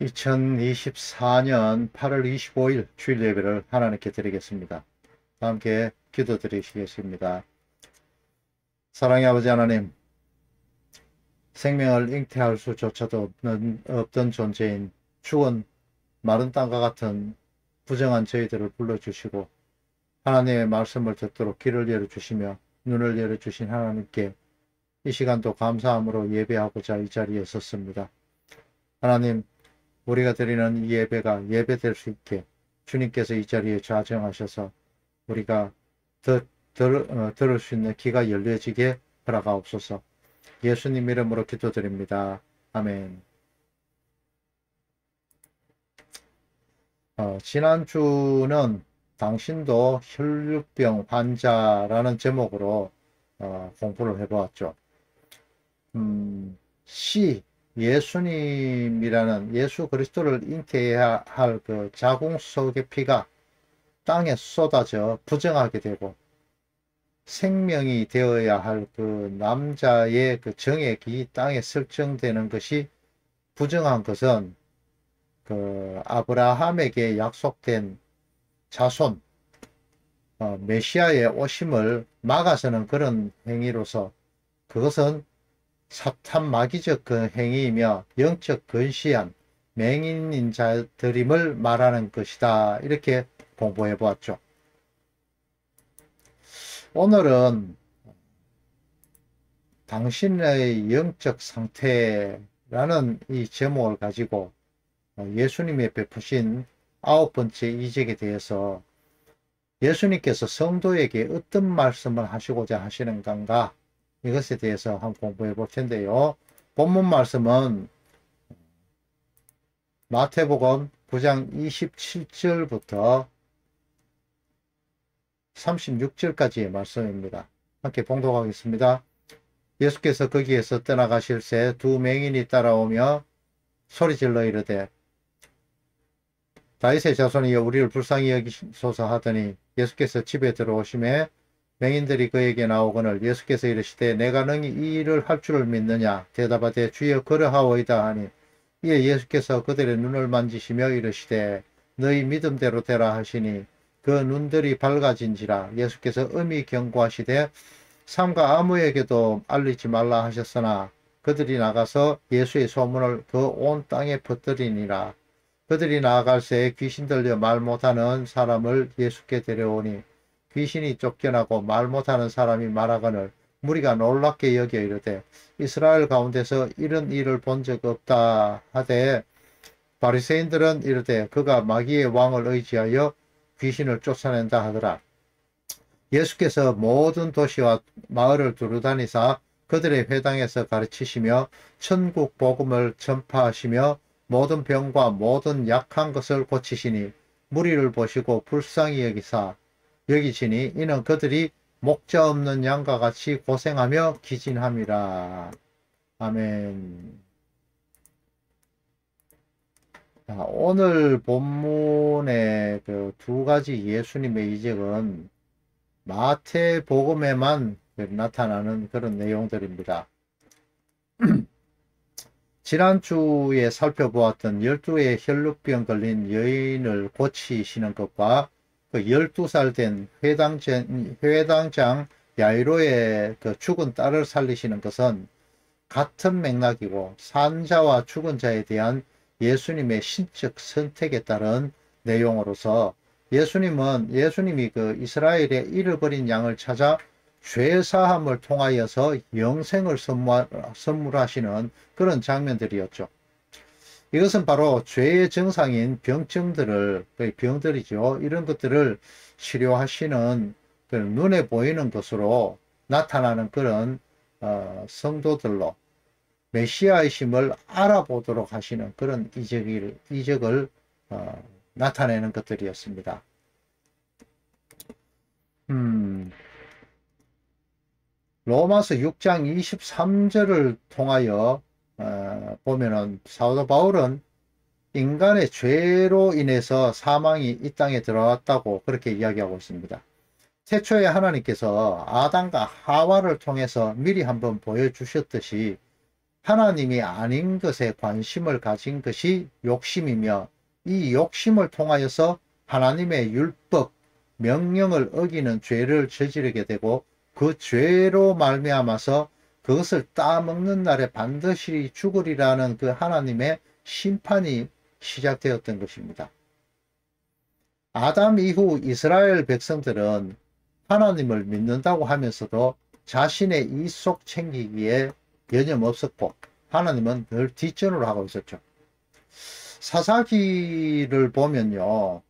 2024년 8월 25일 주일 예배를 하나님께 드리겠습니다. 함께 기도 드리시겠습니다. 사랑의 아버지 하나님, 생명을 잉태할 수조차도 없던 존재인 죽은 마른 땅과 같은 부정한 저희들을 불러주시고 하나님의 말씀을 듣도록 귀를 열어주시며 눈을 열어주신 하나님께 이 시간도 감사함으로 예배하고자 이 자리에 섰습니다. 하나님, 우리가 드리는 이 예배가 예배될 수 있게 주님께서 이 자리에 좌정하셔서 우리가 들을 수 있는 귀가 열려지게 허락하옵소서. 예수님 이름으로 기도드립니다. 아멘. 지난주는 당신도 혈류병 환자라는 제목으로 공부를 해보았죠. 예수님이라는 예수 그리스도를 잉태해야 할 그 자궁 속의 피가 땅에 쏟아져 부정하게 되고 생명이 되어야 할 그 남자의 그 정액이 땅에 설정되는 것이 부정한 것은 그 아브라함에게 약속된 자손 메시아의 오심을 막아서는 그런 행위로서 그것은 사탄 마귀적 그 행위이며 영적 근시한 맹인인 자들임을 말하는 것이다. 이렇게 공부해 보았죠. 오늘은 당신의 영적 상태라는 이 제목을 가지고 예수님이 베푸신 9번째 이적에 대해서 예수님께서 성도에게 어떤 말씀을 하시고자 하시는 건가, 이것에 대해서 한번 공부해 볼 텐데요. 본문 말씀은 마태복음 9장 27절부터 36절까지의 말씀입니다. 함께 봉독하겠습니다. 예수께서 거기에서 떠나가실새 두 맹인이 따라오며 소리질러 이르되 다윗의 자손이여 우리를 불쌍히 여기소서 하더니 예수께서 집에 들어오심에 맹인들이 그에게 나오거늘 예수께서 이르시되 내가 능히 이 일을 할 줄을 믿느냐 대답하되 주여 그러하오이다 하니 이에 예수께서 그들의 눈을 만지시며 이르시되 너희 믿음대로 되라 하시니 그 눈들이 밝아진지라. 예수께서 엄히 경고하시되 삼가 아무에게도 알리지 말라 하셨으나 그들이 나가서 예수의 소문을 그 온 땅에 퍼뜨리니라. 그들이 나아갈 새에 귀신 들려 말 못하는 사람을 예수께 데려오니 귀신이 쫓겨나고 말 못하는 사람이 말하거늘 무리가 놀랍게 여겨 이르되 이스라엘 가운데서 이런 일을 본 적 없다 하되 바리새인들은 이르되 그가 마귀의 왕을 의지하여 귀신을 쫓아낸다 하더라. 예수께서 모든 도시와 마을을 두루다니사 그들의 회당에서 가르치시며 천국 복음을 전파하시며 모든 병과 모든 약한 것을 고치시니 무리를 보시고 불쌍히 여기시니 이는 그들이 목자 없는 양과 같이 고생하며 기진함이라. 아멘. 오늘 본문의 그 두 가지 예수님의 이적은 마태복음에만 나타나는 그런 내용들입니다. 지난주에 살펴보았던 12의 혈루병 걸린 여인을 고치시는 것과 그 12살 된 회당장 야이로의 그 죽은 딸을 살리시는 것은 같은 맥락이고 산자와 죽은 자에 대한 예수님의 신적 선택에 따른 내용으로서 예수님이 그 이스라엘의 잃어버린 양을 찾아 죄사함을 통하여서 영생을 선물하시는 그런 장면들이었죠. 이것은 바로 죄의 증상인 병들이죠. 이런 것들을 치료하시는 눈에 보이는 것으로 나타나는 그런 성도들로 메시아이심을 알아보도록 하시는 그런 이적을 나타내는 것들이었습니다. 로마서 6장 23절을 통하여 보면은 사도 바울은 인간의 죄로 인해서 사망이 이 땅에 들어왔다고 그렇게 이야기하고 있습니다. 태초에 하나님께서 아담과 하와를 통해서 미리 한번 보여주셨듯이 하나님이 아닌 것에 관심을 가진 것이 욕심이며 이 욕심을 통하여서 하나님의 율법, 명령을 어기는 죄를 저지르게 되고 그 죄로 말미암아서 그것을 따먹는 날에 반드시 죽으리라는 그 하나님의 심판이 시작되었던 것입니다. 아담 이후 이스라엘 백성들은 하나님을 믿는다고 하면서도 자신의 이속 챙기기에 여념 없었고 하나님은 늘 뒷전으로 하고 있었죠. 사사기를 보면요,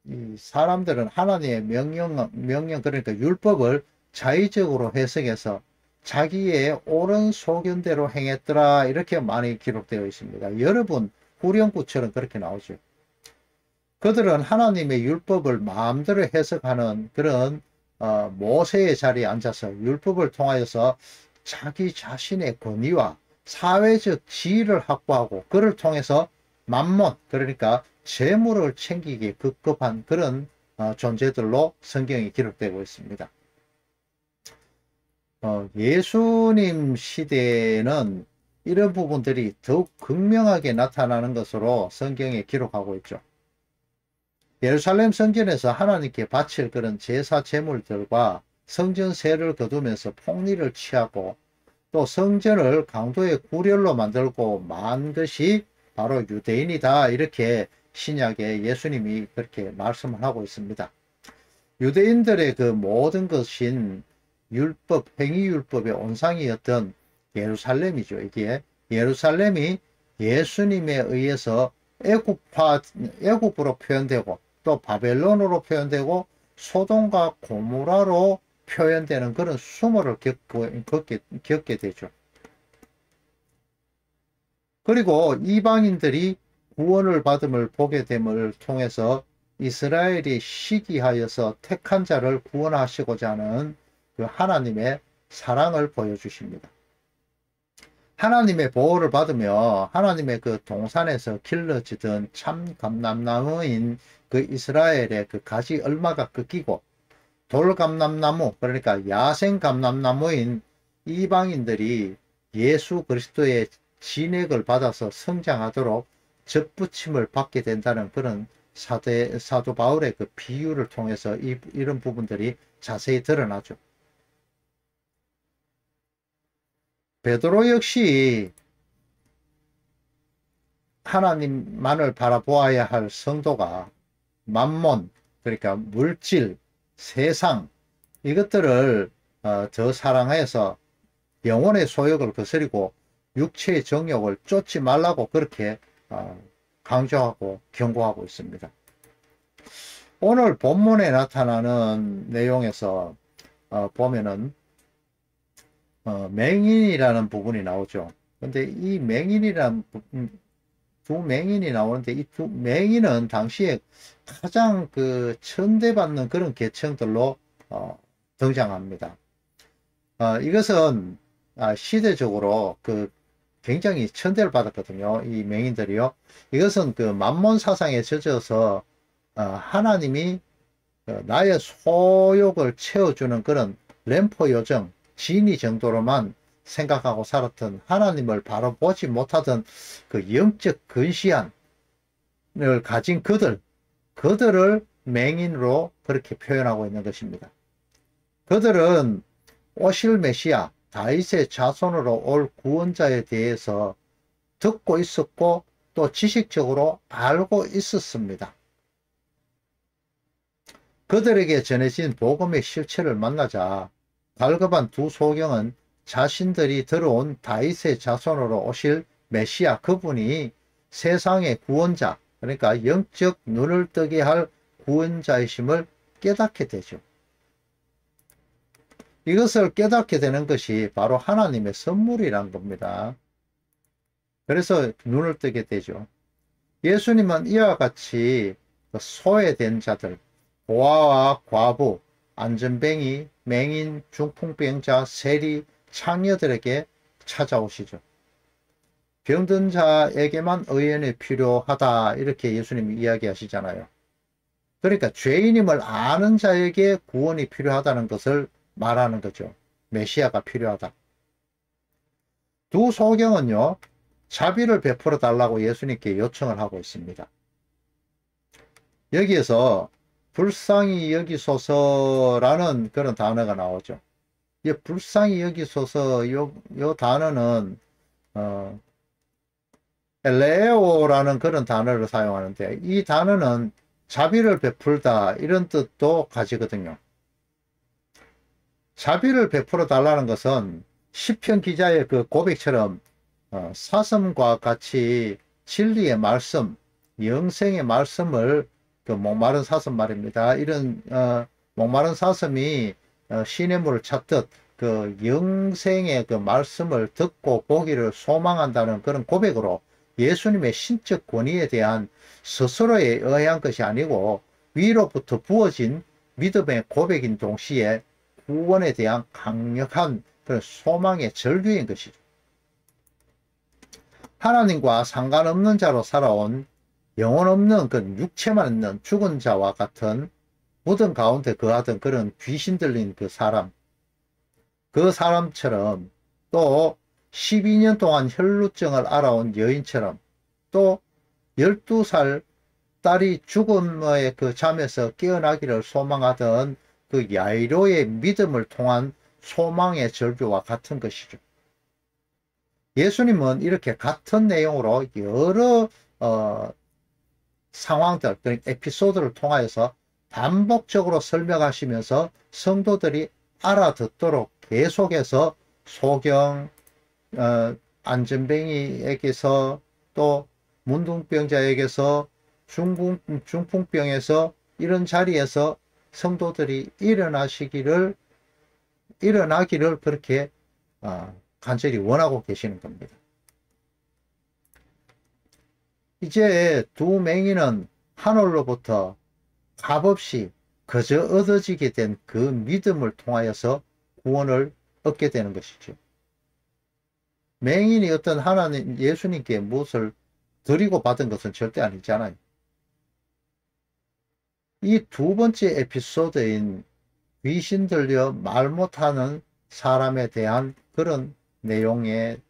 이 사람들은 하나님의 명령 그러니까 율법을 자의적으로 해석해서 자기의 옳은 소견대로 행했더라 이렇게 많이 기록되어 있습니다. 여러분 후렴구처럼 그렇게 나오죠. 그들은 하나님의 율법을 마음대로 해석하는 그런 모세의 자리에 앉아서 율법을 통하여서 자기 자신의 권위와 사회적 지위를 확보하고 그를 통해서 만몬 그러니까 재물을 챙기기에 급급한 그런 존재들로 성경이 기록되고 있습니다. 예수님 시대에는 이런 부분들이 더욱 극명하게 나타나는 것으로 성경에 기록하고 있죠. 예루살렘 성전에서 하나님께 바칠 그런 제사 제물들과 성전세를 거두면서 폭리를 취하고 또 성전을 강도의 구렬로 만들고 만 것이 바로 유대인이다 이렇게 신약에 예수님이 그렇게 말씀을 하고 있습니다. 유대인들의 그 모든 것인 율법, 행위율법의 온상이었던 예루살렘이죠. 이게 예루살렘이 예수님에 의해서 애굽으로 표현되고 또 바벨론으로 표현되고 소돔과 고모라로 표현되는 그런 수모를 겪게 되죠. 그리고 이방인들이 구원을 받음을 보게 됨을 통해서 이스라엘이 시기하여서 택한 자를 구원하시고자 하는 그 하나님의 사랑을 보여주십니다. 하나님의 보호를 받으며 하나님의 그 동산에서 길러지던 참 감람나무인 그 이스라엘의 그 가지 얼마가 꺾이고 돌감람나무 그러니까 야생 감람나무인 이방인들이 예수 그리스도의 진액을 받아서 성장하도록 접붙임을 받게 된다는 그런 사도 바울의 그 비유를 통해서 이런 부분들이 자세히 드러나죠. 베드로 역시 하나님만을 바라보아야 할 성도가 만몬 그러니까 물질, 세상 이것들을 더 사랑해서 영혼의 소욕을 거스리고 육체의 정욕을 쫓지 말라고 그렇게 강조하고 경고하고 있습니다. 오늘 본문에 나타나는 내용에서 보면은 맹인이라는 부분이 나오죠. 근데 이 맹인이란 두 맹인이 나오는데 이 두 맹인은 당시에 가장 그 천대받는 그런 계층들로 등장합니다. 이것은 시대적으로 그 굉장히 천대를 받았거든요. 이 맹인들이요. 이것은 그 만몬 사상에 젖어서 하나님이 나의 소욕을 채워주는 그런 램포 요정 지니 정도로만 생각하고 살았던 하나님을 바로 보지 못하던 그 영적 근시안을 가진 그들을 맹인으로 그렇게 표현하고 있는 것입니다. 그들은 오실 메시아 다윗의 자손으로 올 구원자에 대해서 듣고 있었고 또 지식적으로 알고 있었습니다. 그들에게 전해진 복음의 실체를 만나자 갈급한 두 소경은 자신들이 들어온 다윗의 자손으로 오실 메시아 그분이 세상의 구원자 그러니까 영적 눈을 뜨게 할 구원자이심을 깨닫게 되죠. 이것을 깨닫게 되는 것이 바로 하나님의 선물이란 겁니다. 그래서 눈을 뜨게 되죠. 예수님은 이와 같이 소외된 자들, 고아와 과부, 안전뱅이, 맹인, 중풍병자, 세리, 창녀들에게 찾아오시죠. 병든 자에게만 의원이 필요하다 이렇게 예수님이 이야기하시잖아요. 그러니까 죄인임을 아는 자에게 구원이 필요하다는 것을 말하는 거죠. 메시아가 필요하다. 두 소경은요, 자비를 베풀어 달라고 예수님께 요청을 하고 있습니다. 여기에서 불쌍히 여기소서라는 그런 단어가 나오죠. 이 불쌍히 여기소서 요 단어는 엘레오라는 그런 단어를 사용하는데, 이 단어는 자비를 베풀다 이런 뜻도 가지거든요. 자비를 베풀어 달라는 것은 시편 기자의 그 고백처럼 사슴과 같이 진리의 말씀, 영생의 말씀을, 그 목마른 사슴 말입니다. 이런 목마른 사슴이 시냇물을 찾듯 그 영생의 그 말씀을 듣고 보기를 소망한다는 그런 고백으로 예수님의 신적 권위에 대한 스스로에 의한 것이 아니고 위로부터 부어진 믿음의 고백인 동시에 구원에 대한 강력한 그런 소망의 절규인 것이죠. 하나님과 상관없는 자로 살아온 영혼 없는 그 육체만 있는 죽은 자와 같은 무덤 가운데 거하던 그런 귀신 들린 그 사람, 그 사람처럼, 또 12년 동안 혈루증을 앓아온 여인처럼, 또 12살 딸이 죽음의 그 잠에서 깨어나기를 소망하던 그 야이로의 믿음을 통한 소망의 절규와 같은 것이죠. 예수님은 이렇게 같은 내용으로 여러 상황들, 에피소드를 통하여서 반복적으로 설명하시면서 성도들이 알아듣도록 계속해서 소경, 안전뱅이에게서, 또 문둥병자에게서, 중풍병에서, 이런 자리에서 성도들이 일어나기를 그렇게 간절히 원하고 계시는 겁니다. 이제 두 맹인은 하늘로부터 값없이 그저 얻어지게 된 그 믿음을 통하여서 구원을 얻게 되는 것이죠. 맹인이 어떤 하나님, 예수님께 무엇을 드리고 받은 것은 절대 아니잖아요. 이 두 번째 에피소드인 귀신 들려 말 못하는 사람에 대한 그런 내용을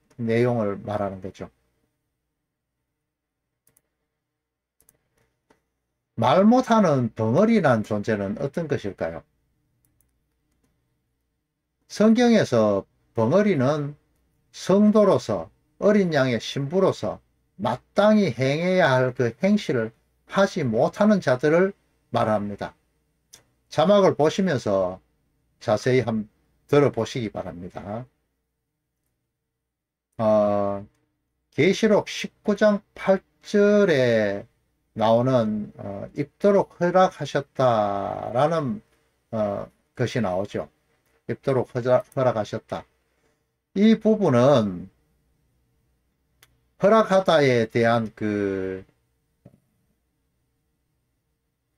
말하는 거죠. 말 못하는 벙어리란 존재는 어떤 것일까요? 성경에서 벙어리는 성도로서, 어린 양의 신부로서 마땅히 행해야 할 그 행실을 하지 못하는 자들을 말합니다. 자막을 보시면서 자세히 한번 들어보시기 바랍니다. 계시록 19장 8절에 나오는 입도록 허락하셨다라는 것이 나오죠. 입도록 허락하셨다. 이 부분은 허락하다에 대한 그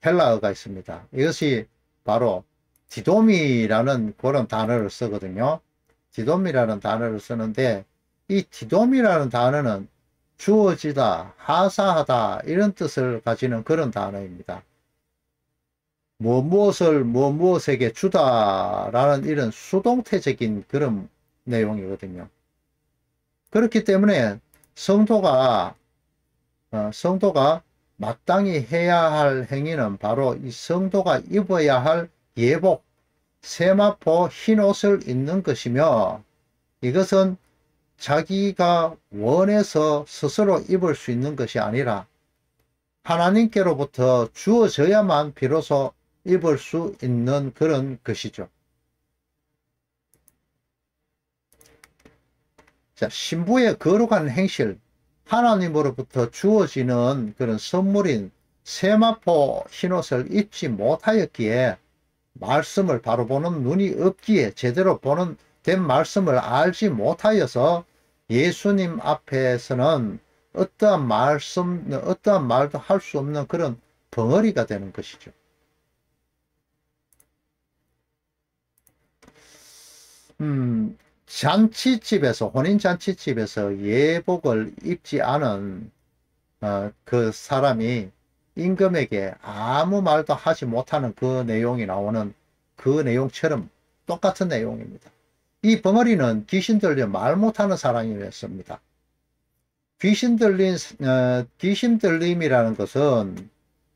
헬라어가 있습니다. 이것이 바로 디돔이라는 그런 단어를 쓰거든요. 디돔이라는 단어를 쓰는데, 이 디돔이라는 단어는 주어지다, 하사하다 이런 뜻을 가지는 그런 단어입니다. 무엇을 무엇에게 주다라는 이런 수동태적인 그런 내용이거든요. 그렇기 때문에 성도가 마땅히 해야 할 행위는 바로 이 성도가 입어야 할 예복, 세마포 흰 옷을 입는 것이며, 이것은 자기가 원해서 스스로 입을 수 있는 것이 아니라 하나님께로부터 주어져야만 비로소 입을 수 있는 그런 것이죠. 자, 신부의 거룩한 행실, 하나님으로부터 주어지는 그런 선물인 세마포 흰옷을 입지 못하였기에, 말씀을 바로 보는 눈이 없기에, 제대로 보는 된 말씀을 알지 못하여서 예수님 앞에서는 어떠한 말도 할 수 없는 그런 벙어리가 되는 것이죠. 잔치집에서, 혼인잔치집에서 예복을 입지 않은 그 사람이 임금에게 아무 말도 하지 못하는 그 내용이 나오는 그 내용처럼 똑같은 내용입니다. 이 벙어리는 귀신 들려 말 못하는 사람이었습니다. 귀신 들림이라는 것은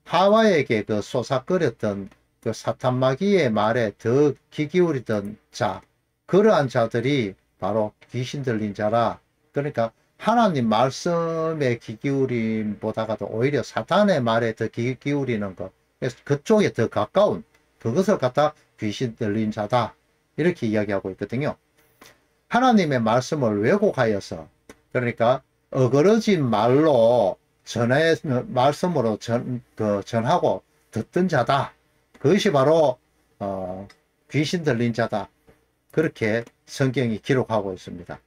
하와에게 그 쏘삭거렸던 그 사탄 마귀의 말에 더 귀 기울이던 자, 그러한 자들이 바로 귀신 들린 자라. 그러니까 하나님 말씀에 귀 기울임보다가도 오히려 사탄의 말에 더 귀 기울이는 것, 그래서 그쪽에 더 가까운 그것을 갖다 귀신 들린 자다, 이렇게 이야기하고 있거든요. 하나님의 말씀을 왜곡하여서, 그러니까 어그러진 말로 말씀으로 전하고 듣던 자다. 그것이 바로 귀신 들린 자다. 그렇게 성경이 기록하고 있습니다.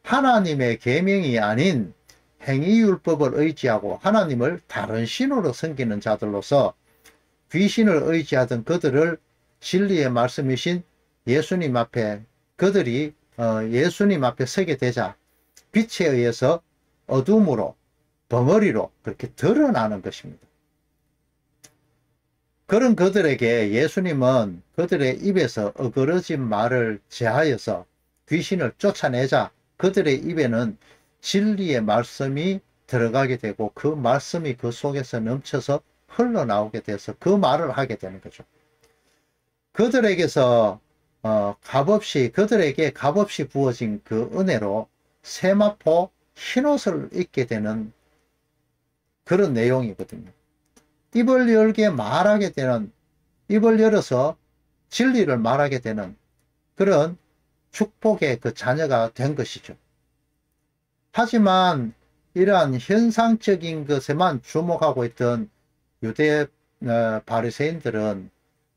하나님의 계명이 아닌 행위율법을 의지하고 하나님을 다른 신으로 섬기는 자들로서 귀신을 의지하던 그들을 진리의 말씀이신 예수님 앞에, 그들이 예수님 앞에 서게 되자 빛에 의해서 어둠으로, 벙어리로 그렇게 드러나는 것입니다. 그런 그들에게 예수님은 그들의 입에서 어그러진 말을 제하여서 귀신을 쫓아내자 그들의 입에는 진리의 말씀이 들어가게 되고 그 말씀이 그 속에서 넘쳐서 흘러나오게 돼서 그 말을 하게 되는 거죠. 그들에게서 그들에게 값없이 부어진 그 은혜로 세마포 흰옷을 입게 되는 그런 내용이거든요. 입을 열게 말하게 되는, 입을 열어서 진리를 말하게 되는 그런 축복의 그 자녀가 된 것이죠. 하지만 이러한 현상적인 것에만 주목하고 있던 유대 바리새인들은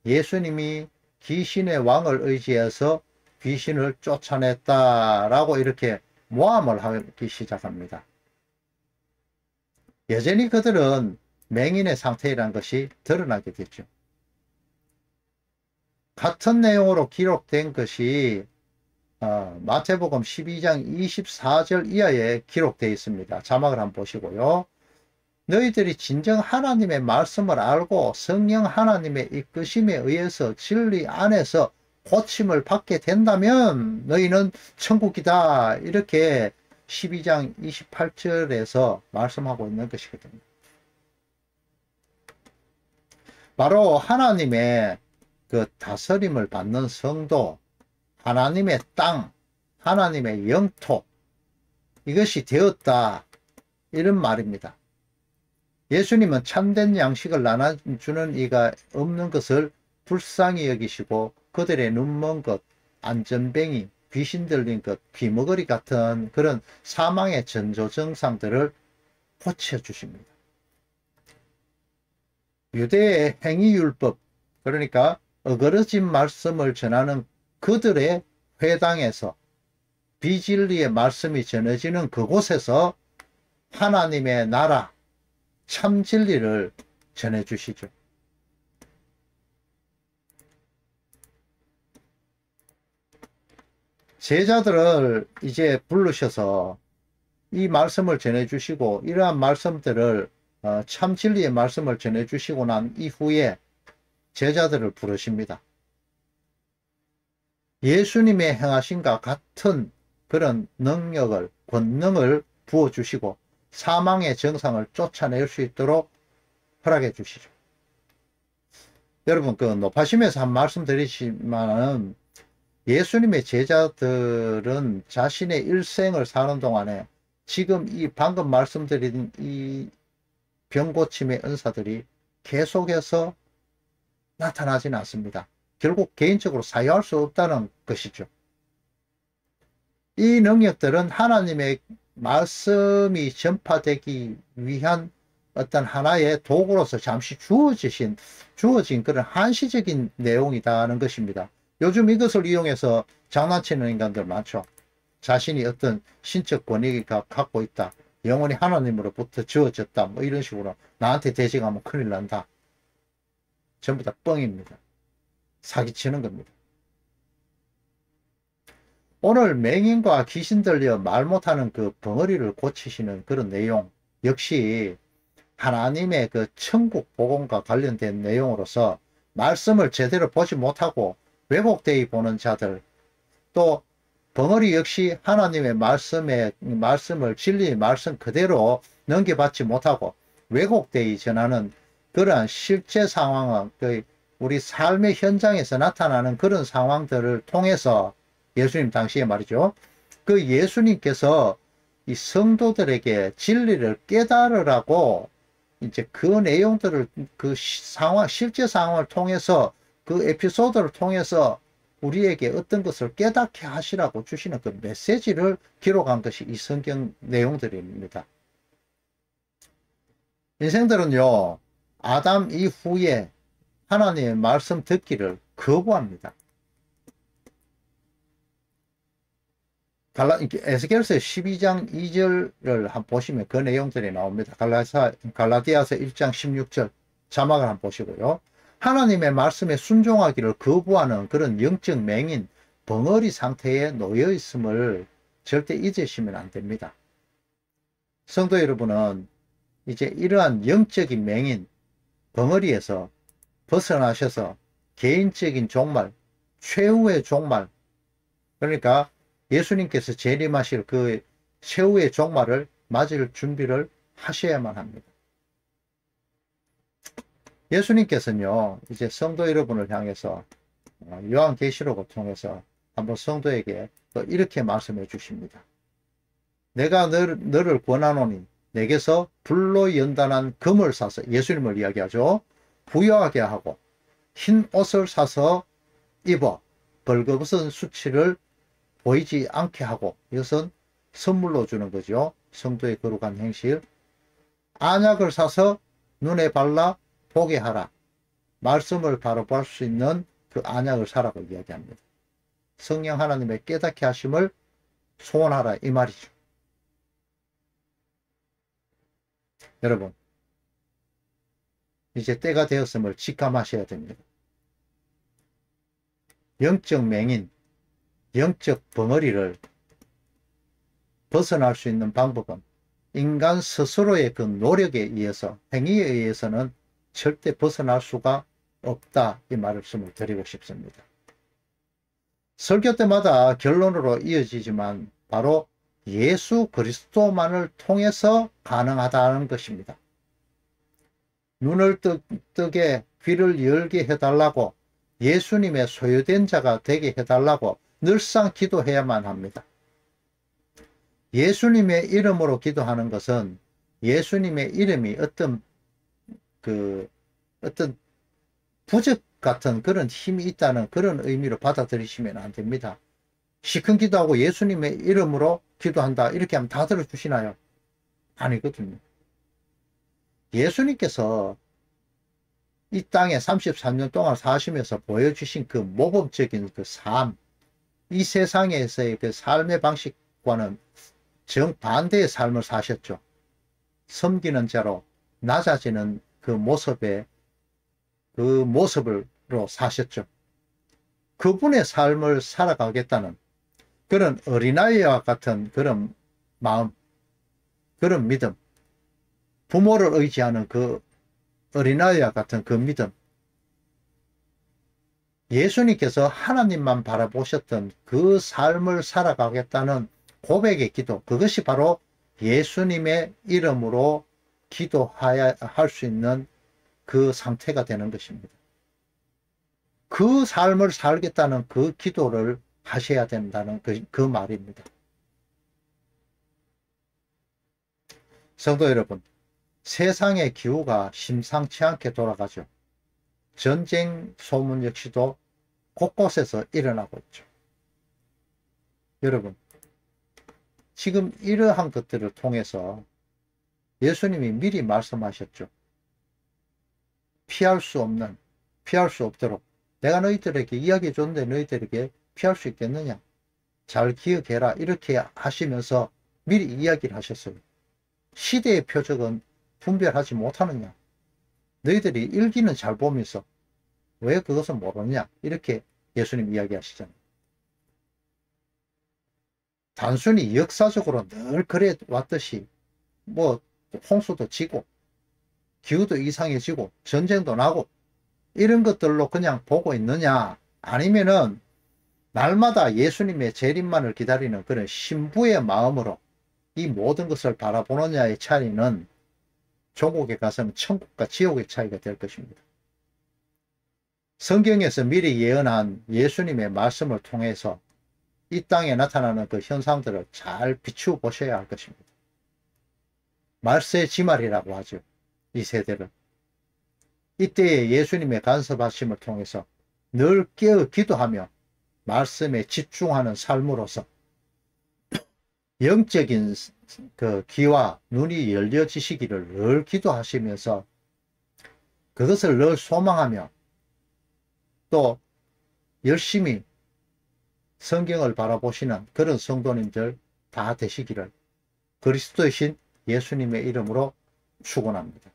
예수님이 귀신의 왕을 의지해서 귀신을 쫓아냈다라고 이렇게 모함을 하기 시작합니다. 여전히 그들은 맹인의 상태이라는 것이 드러나게 됐죠. 같은 내용으로 기록된 것이 마태복음 12장 24절 이하에 기록되어 있습니다. 자막을 한번 보시고요. 너희들이 진정 하나님의 말씀을 알고 성령 하나님의 이끄심에 의해서 진리 안에서 고침을 받게 된다면 너희는 천국이다. 이렇게 12장 28절에서 말씀하고 있는 것이거든요. 바로 하나님의 그 다스림을 받는 성도, 하나님의 땅, 하나님의 영토, 이것이 되었다, 이런 말입니다. 예수님은 참된 양식을 나눠주는 이가 없는 것을 불쌍히 여기시고 그들의 눈먼 것, 안전뱅이, 귀신 들린 것, 귀머거리 같은 그런 사망의 전조증상들을 고쳐주십니다. 유대의 행위율법, 그러니까 어그러진 말씀을 전하는 그들의 회당에서 비진리의 말씀이 전해지는 그곳에서 하나님의 나라, 참 진리를 전해주시죠. 제자들을 이제 부르셔서 이 말씀을 전해주시고 이러한 말씀들을 참 진리의 말씀을 전해주시고 난 이후에 제자들을 부르십니다. 예수님의 행하신과 같은 그런 능력을, 권능을 부어주시고 사망의 정상을 쫓아낼 수 있도록 허락해 주시죠. 여러분, 그 높아심에서 한 말씀 드리지만 예수님의 제자들은 자신의 일생을 사는 동안에 지금 이 방금 말씀드린 이 병고침의 은사들이 계속해서 나타나지는 않습니다. 결국 개인적으로 사유할 수 없다는 것이죠. 이 능력들은 하나님의 말씀이 전파되기 위한 어떤 하나의 도구로서 잠시 주어진 그런 한시적인 내용이다는 것입니다. 요즘 이것을 이용해서 장난치는 인간들 많죠. 자신이 어떤 신적 권위가 갖고 있다. 영원히 하나님으로부터 주어졌다. 뭐 이런 식으로 나한테 대적하면 큰일 난다. 전부 다 뻥입니다. 사기치는 겁니다. 오늘 맹인과 귀신 들려 말 못하는 그 벙어리를 고치시는 그런 내용 역시 하나님의 그 천국 복음과 관련된 내용으로서 말씀을 제대로 보지 못하고 왜곡되이 보는 자들, 또 벙어리 역시 하나님의 말씀을 진리의 말씀 그대로 넘겨받지 못하고 왜곡되이 전하는 그러한 실제 상황은 우리 삶의 현장에서 나타나는 그런 상황들을 통해서 예수님 당시에 말이죠. 그 예수님께서 이 성도들에게 진리를 깨달으라고 이제 그 내용들을 그 상황, 실제 상황을 통해서 그 에피소드를 통해서 우리에게 어떤 것을 깨닫게 하시라고 주시는 그 메시지를 기록한 것이 이 성경 내용들입니다. 인생들은요, 아담 이후에 하나님의 말씀 듣기를 거부합니다. 에스겔서 12장 2절을 한번 보시면 그 내용들이 나옵니다. 갈라디아서 1장 16절 자막을 한번 보시고요. 하나님의 말씀에 순종하기를 거부하는 그런 영적 맹인, 벙어리 상태에 놓여 있음을 절대 잊으시면 안 됩니다. 성도 여러분은 이제 이러한 영적인 맹인, 벙어리에서 벗어나셔서 개인적인 종말, 최후의 종말, 그러니까 예수님께서 재림하실 그 최후의 종말을 맞을 준비를 하셔야만 합니다. 예수님께서는요, 이제 성도 여러분을 향해서 요한계시록을 통해서 한번 성도에게 이렇게 말씀해 주십니다. 내가 너를 권하노니 내게서 불로 연단한 금을 사서, 예수님을 이야기하죠. 부여하게 하고 흰 옷을 사서 입어 벌거벗은 수치를 보이지 않게 하고, 이것은 선물로 주는 거죠. 성도의 거룩한 행실. 안약을 사서 눈에 발라 보게 하라. 말씀을 바로 볼 수 있는 그 안약을 사라고 이야기합니다. 성령 하나님의 깨닫게 하심을 소원하라, 이 말이죠. 여러분, 이제 때가 되었음을 직감하셔야 됩니다. 영적 맹인, 영적 벙어리를 벗어날 수 있는 방법은 인간 스스로의 그 노력에 의해서, 행위에 의해서는 절대 벗어날 수가 없다, 이 말씀을 드리고 싶습니다. 설교 때마다 결론으로 이어지지만 바로 예수 그리스도만을 통해서 가능하다는 것입니다. 눈을 뜨게 귀를 열게 해달라고, 예수님의 소유된 자가 되게 해달라고 늘상 기도해야만 합니다. 예수님의 이름으로 기도하는 것은 예수님의 이름이 어떤 부적 같은 그런 힘이 있다는 그런 의미로 받아들이시면 안 됩니다. 시큰 기도하고 예수님의 이름으로 기도한다, 이렇게 하면 다 들어주시나요? 아니거든요. 예수님께서 이 땅에 33년 동안 사시면서 보여주신 그 모범적인 그 삶, 이 세상에서의 그 삶의 방식과는 정반대의 삶을 사셨죠. 섬기는 자로 낮아지는 그 모습으로 사셨죠. 그분의 삶을 살아가겠다는 그런 어린아이와 같은 그런 마음, 그런 믿음, 부모를 의지하는 그 어린아이와 같은 그 믿음, 예수님께서 하나님만 바라보셨던 그 삶을 살아가겠다는 고백의 기도, 그것이 바로 예수님의 이름으로 기도해야 할 수 있는 그 상태가 되는 것입니다. 그 삶을 살겠다는 그 기도를 하셔야 된다는 그 말입니다. 성도 여러분, 세상의 기후가 심상치 않게 돌아가죠. 전쟁 소문 역시도 곳곳에서 일어나고 있죠. 여러분, 지금 이러한 것들을 통해서 예수님이 미리 말씀하셨죠. 피할 수 없도록 내가 너희들에게 이야기해 줬는데 너희들에게 피할 수 있겠느냐? 잘 기억해라, 이렇게 하시면서 미리 이야기를 하셨어요. 시대의 표적은 분별하지 못하느냐? 너희들이 일기는 잘 보면서 왜 그것을 모르느냐? 이렇게 예수님 이야기하시잖아요. 단순히 역사적으로 늘 그래 왔듯이 뭐 홍수도 지고 기후도 이상해지고 전쟁도 나고 이런 것들로 그냥 보고 있느냐? 아니면은 날마다 예수님의 재림만을 기다리는 그런 신부의 마음으로 이 모든 것을 바라보느냐의 차이는 조국에 가서는 천국과 지옥의 차이가 될 것입니다. 성경에서 미리 예언한 예수님의 말씀을 통해서 이 땅에 나타나는 그 현상들을 잘 비추어 보셔야 할 것입니다. 말세의 지말이라고 하죠. 이 세대를. 이때에 예수님의 간섭하심을 통해서 늘 깨어 기도하며 말씀에 집중하는 삶으로서 영적인 그 귀와 눈이 열려지시기를 늘 기도하시면서 그것을 늘 소망하며 또 열심히 성경을 바라보시는 그런 성도님들 다 되시기를 그리스도이신 예수님의 이름으로 축원합니다.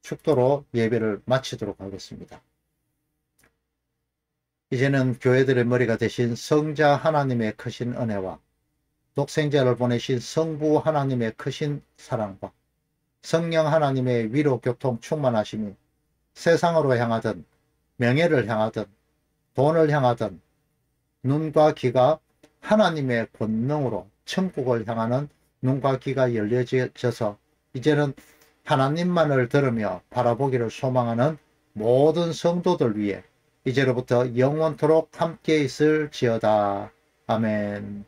축도로 예배를 마치도록 하겠습니다. 이제는 교회들의 머리가 되신 성자 하나님의 크신 은혜와 독생자를 보내신 성부 하나님의 크신 사랑과 성령 하나님의 위로 교통 충만하심이 세상으로 향하든 명예를 향하든 돈을 향하든 눈과 귀가 하나님의 권능으로 천국을 향하는 눈과 귀가 열려져서 이제는 하나님만을 들으며 바라보기를 소망하는 모든 성도들 위해 이제로부터 영원토록 함께 있을지어다. 아멘.